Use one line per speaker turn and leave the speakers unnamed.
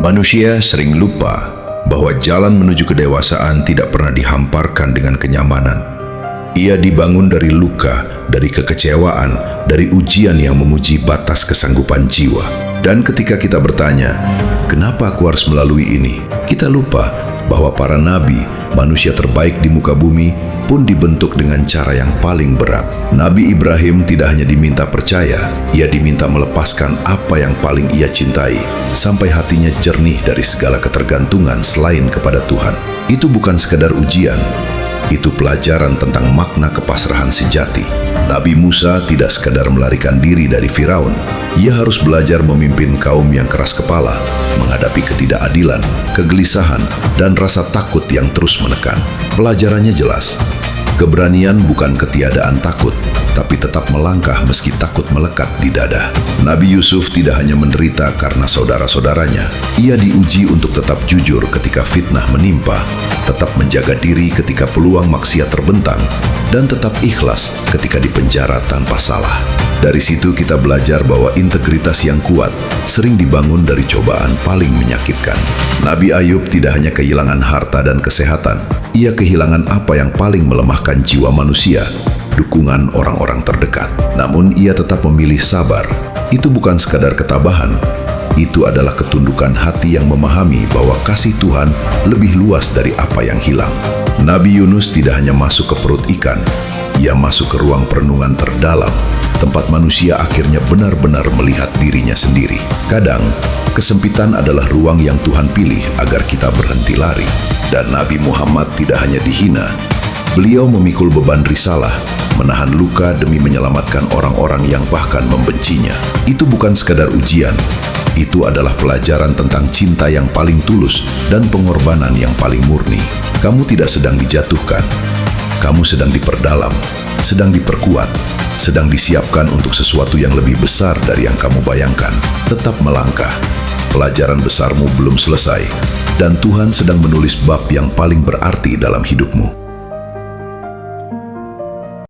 Manusia sering lupa bahwa jalan menuju kedewasaan tidak pernah dihamparkan dengan kenyamanan. Ia dibangun dari luka, dari kekecewaan, dari ujian yang menguji batas kesanggupan jiwa. Dan ketika kita bertanya, kenapa aku harus melalui ini? Kita lupa bahwa para nabi, manusia terbaik di muka bumi, pun dibentuk dengan cara yang paling berat. Nabi Ibrahim tidak hanya diminta percaya, ia diminta melepaskan apa yang paling ia cintai, sampai hatinya jernih dari segala ketergantungan selain kepada Tuhan. Itu bukan sekadar ujian, itu pelajaran tentang makna kepasrahan sejati. Nabi Musa tidak sekadar melarikan diri dari Firaun, ia harus belajar memimpin kaum yang keras kepala, menghadapi ketidakadilan, kegelisahan, dan rasa takut yang terus menekan. Pelajarannya jelas, keberanian bukan ketiadaan takut, tapi tetap melangkah meski takut melekat di dada. Nabi Yusuf tidak hanya menderita karena saudara-saudaranya, ia diuji untuk tetap jujur ketika fitnah menimpa, tetap menjaga diri ketika peluang maksiat terbentang, dan tetap ikhlas ketika dipenjara tanpa salah. Dari situ kita belajar bahwa integritas yang kuat sering dibangun dari cobaan paling menyakitkan. Nabi Ayub tidak hanya kehilangan harta dan kesehatan, ia kehilangan apa yang paling melemahkan jiwa manusia, dukungan orang-orang terdekat. Namun ia tetap memilih sabar. Itu bukan sekadar ketabahan, itu adalah ketundukan hati yang memahami bahwa kasih Tuhan lebih luas dari apa yang hilang. Nabi Yunus tidak hanya masuk ke perut ikan, ia masuk ke ruang perenungan terdalam, tempat manusia akhirnya benar-benar melihat dirinya sendiri. Kadang, kesempitan adalah ruang yang Tuhan pilih agar kita berhenti lari. Dan Nabi Muhammad tidak hanya dihina, beliau memikul beban risalah, menahan luka demi menyelamatkan orang-orang yang bahkan membencinya. Itu bukan sekadar ujian, itu adalah pelajaran tentang cinta yang paling tulus dan pengorbanan yang paling murni. Kamu tidak sedang dijatuhkan, kamu sedang diperdalam, sedang diperkuat, sedang disiapkan untuk sesuatu yang lebih besar dari yang kamu bayangkan. Tetap melangkah, pelajaran besarmu belum selesai, dan Tuhan sedang menulis bab yang paling berarti dalam hidupmu.